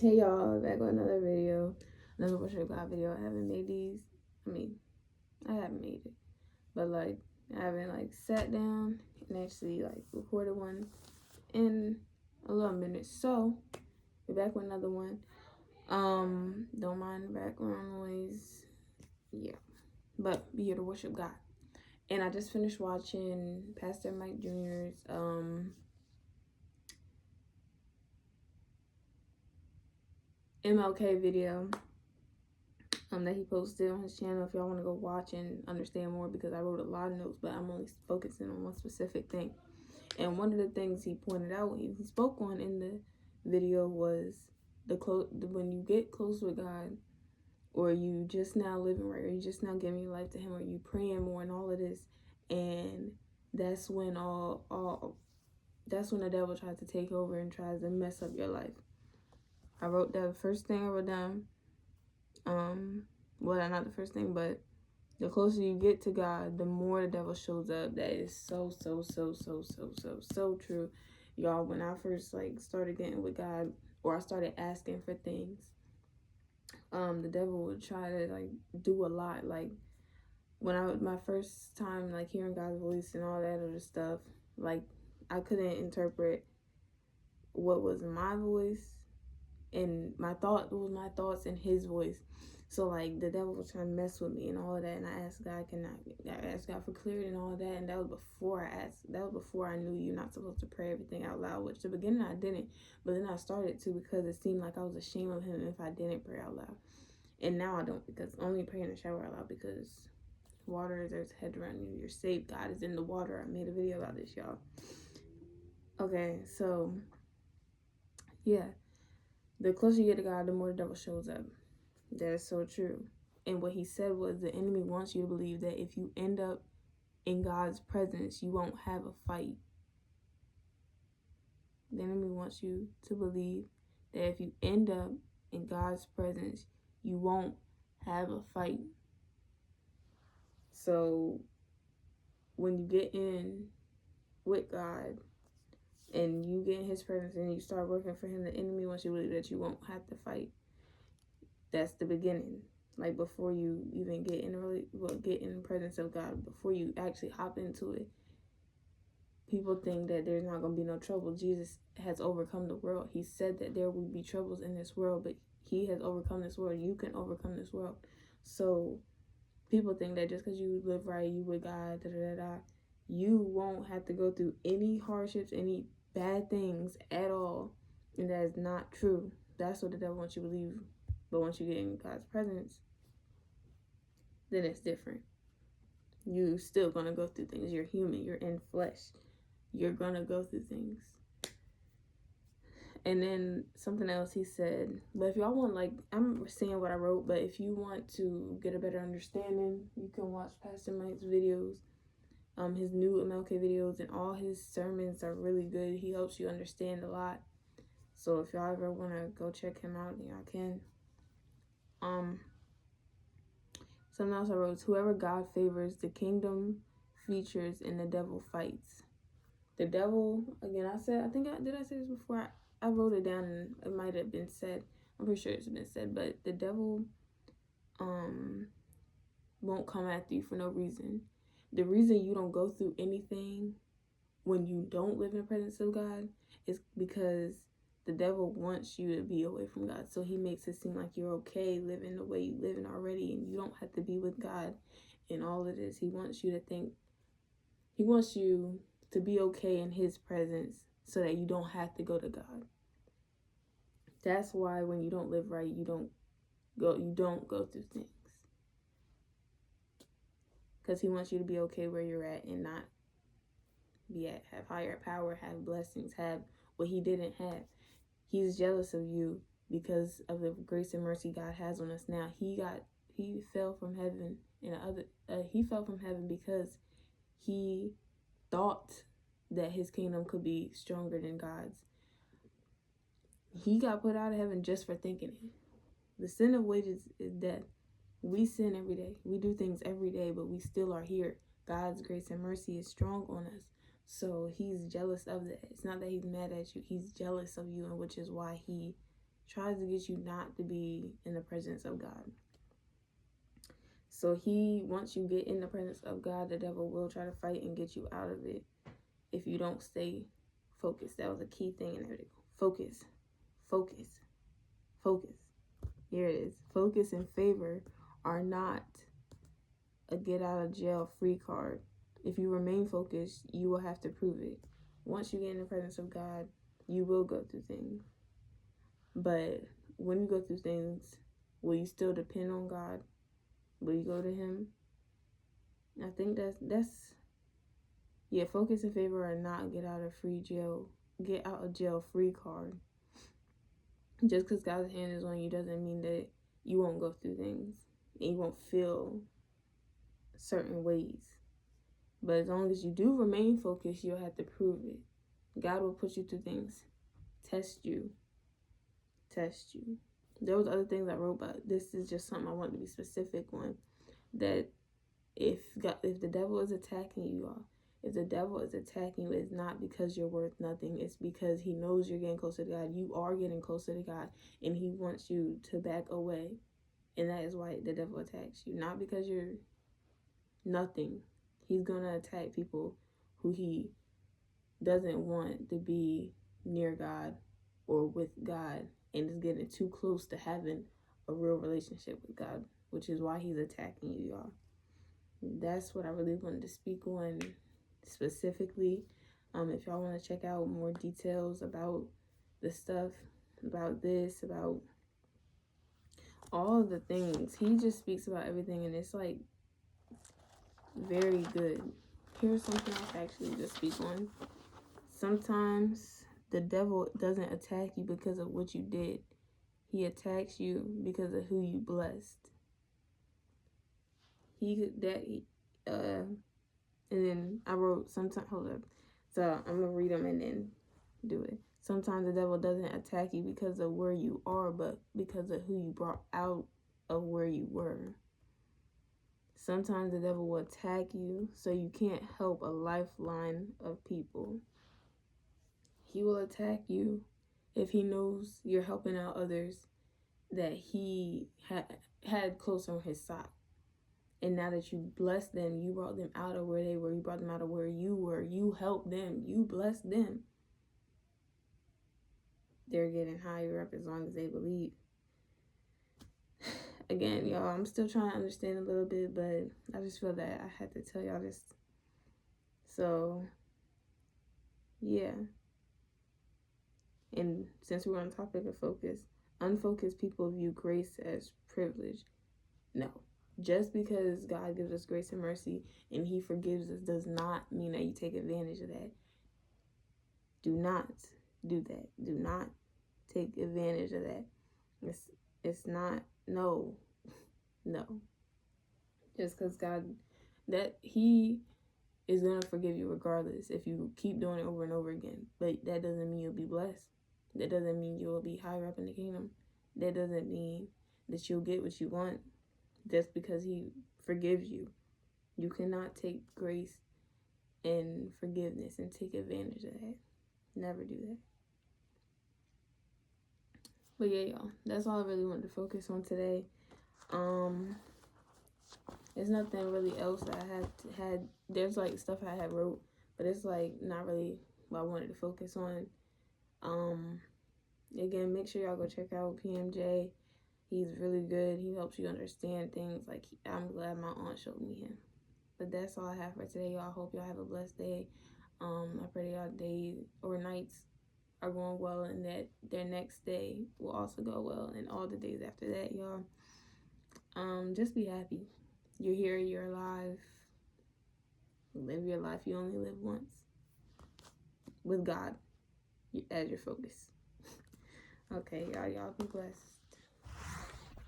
Hey y'all, back with another video, another worship God video. I haven't made these. I haven't made it, but like I haven't like sat down and actually like recorded one in a little minute. So we're back with another one. Don't mind the background noise. Yeah, but be here to worship God. And I just finished watching Pastor Mike Jr.'s MLK video that he posted on his channel. If y'all want to go watch and understand more, because I wrote a lot of notes, but I'm only focusing on one specific thing. And one of the things he pointed out, he spoke on in the video, was when you get close with God, or you just now living right, or you just now giving your life to Him, or you praying more and all of this, and that's when that's when the devil tries to take over and tries to mess up your life. I wrote that. The first thing I wrote down, well, not the first thing, but the closer you get to God, the more the devil shows up. That is so true, y'all. When I first started getting with God, or I started asking for things, the devil would try to do a lot. Like when my first time hearing God's voice and all that other stuff, I couldn't interpret what was my voice and my thoughts and His voice. So the devil was trying to mess with me and all of that, and I asked God for clarity and all of that, and that was before I knew you're not supposed to pray everything out loud, which the beginning I didn't, but then I started to, because it seemed like I was ashamed of Him if I didn't pray out loud. And now I don't, because I only pray in the shower out loud, because water, there's a hedge around you, you're safe, God is in the water. I made a video about this, y'all. Okay, so yeah, the closer you get to God, the more the devil shows up. That is so true. And what he said was, the enemy wants you to believe that if you end up in God's presence, you won't have a fight. The enemy wants you to believe that if you end up in God's presence, you won't have a fight. So when you get in with God and you get in His presence and you start working for Him, the enemy wants you to believe that you won't have to fight. That's the beginning. Before you even get in the presence of God, before you actually hop into it, people think that there's not going to be no trouble. Jesus has overcome the world. He said that there will be troubles in this world, but He has overcome this world. You can overcome this world. So people think that just because you live right, you with God, you won't have to go through any hardships, any bad things at all. And that is not true. That's what the devil wants you to believe. But once you get in God's presence, then it's different. You still gonna go through things. You're human. You're in flesh. You're gonna go through things. And then something else he said, but if y'all want, I'm saying what I wrote, but if you want to get a better understanding, you can watch Pastor Mike's videos, his new MLK videos, and all his sermons are really good. He helps you understand a lot. So if y'all ever want to go check him out, y'all can. Something else I wrote is, whoever God favors, the kingdom features and the devil fights. The devil, again, did I say this before? I wrote it down and it might have been said. I'm pretty sure it's been said, but the devil won't come after you for no reason. The reason you don't go through anything when you don't live in the presence of God is because the devil wants you to be away from God. So he makes it seem like you're okay living the way you living already, and you don't have to be with God in all of this. He wants you to be okay in His presence so that you don't have to go to God. That's why when you don't live right, you don't go through things. Because He wants you to be okay where you're at and not have higher power, have blessings, have what He didn't have. He's jealous of you because of the grace and mercy God has on us now. He fell from heaven he fell from heaven because he thought that his kingdom could be stronger than God's. He got put out of heaven just for thinking it. The sin of wages is death. We sin every day. We do things every day, but we still are here. God's grace and mercy is strong on us. So He's jealous of that. It's not that He's mad at you. He's jealous of you, and which is why He tries to get you not to be in the presence of God. So once you get in the presence of God, the devil will try to fight and get you out of it if you don't stay focused. That was a key thing in everything. Focus, focus, focus. Here it is. Focus and favor are not a get out of jail free card. If you remain focused, you will have to prove it. Once you get in the presence of God, you will go through things. But when you go through things, will you still depend on God? Will you go to Him? I think that's focus and favor are not get out of jail free card. Just because God's hand is on you doesn't mean that you won't go through things and you won't feel certain ways. But as long as you do remain focused, you'll have to prove it. God will put you through things, test you. There was other things I wrote, but this is just something I want to be specific on. That if the devil is attacking you, y'all, if the devil is attacking you, it's not because you're worth nothing. It's because he knows you're getting closer to God. You are getting closer to God, and he wants you to back away. And that is why the devil attacks you. Not because you're nothing. He's going to attack people who he doesn't want to be near God or with God and is getting too close to having a real relationship with God, which is why he's attacking you, y'all. That's what I really wanted to speak on specifically. If y'all want to check out more details about the stuff, about this, about all of the things, he just speaks about everything, and it's like very good. Here's something I can actually just speak on. Sometimes the devil doesn't attack you because of what you did. He attacks you because of who you blessed. And then I wrote sometimes, hold up. So I'm going to read them and then do it. Sometimes the devil doesn't attack you because of where you are, but because of who you brought out of where you were. Sometimes the devil will attack you so you can't help a lifeline of people. He will attack you if he knows you're helping out others that he had close on his side. And now that you blessed them, you brought them out of where they were, you brought them out of where you were, you helped them, you blessed them. They're getting higher up as long as they believe. Again, y'all, I'm still trying to understand a little bit, but I just feel that I had to tell y'all this. So, yeah. And since we're on the topic of focus, unfocused people view grace as privilege. No. Just because God gives us grace and mercy and he forgives us does not mean that you take advantage of that. Do not do that. Do not take advantage of that. It's not, no. Just because God, that he is going to forgive you regardless if you keep doing it over and over again. But that doesn't mean you'll be blessed. That doesn't mean you will be higher up in the kingdom. That doesn't mean that you'll get what you want just because he forgives you. You cannot take grace and forgiveness and take advantage of that. Never do that. But yeah, y'all, that's all I really wanted to focus on today. There's nothing really else that I had. There's like stuff I had wrote, but it's like not really what I wanted to focus on. Again, make sure y'all go check out PMJ. He's really good. He helps you understand things. Like, I'm glad my aunt showed me him. But that's all I have for today, y'all. Hope y'all have a blessed day. I pray y'all days or nights are going well, and that their next day will also go well, and all the days after that, y'all. Just be happy. You're here, you're alive. Live your life. You only live once. With God as your focus. Okay, y'all be blessed.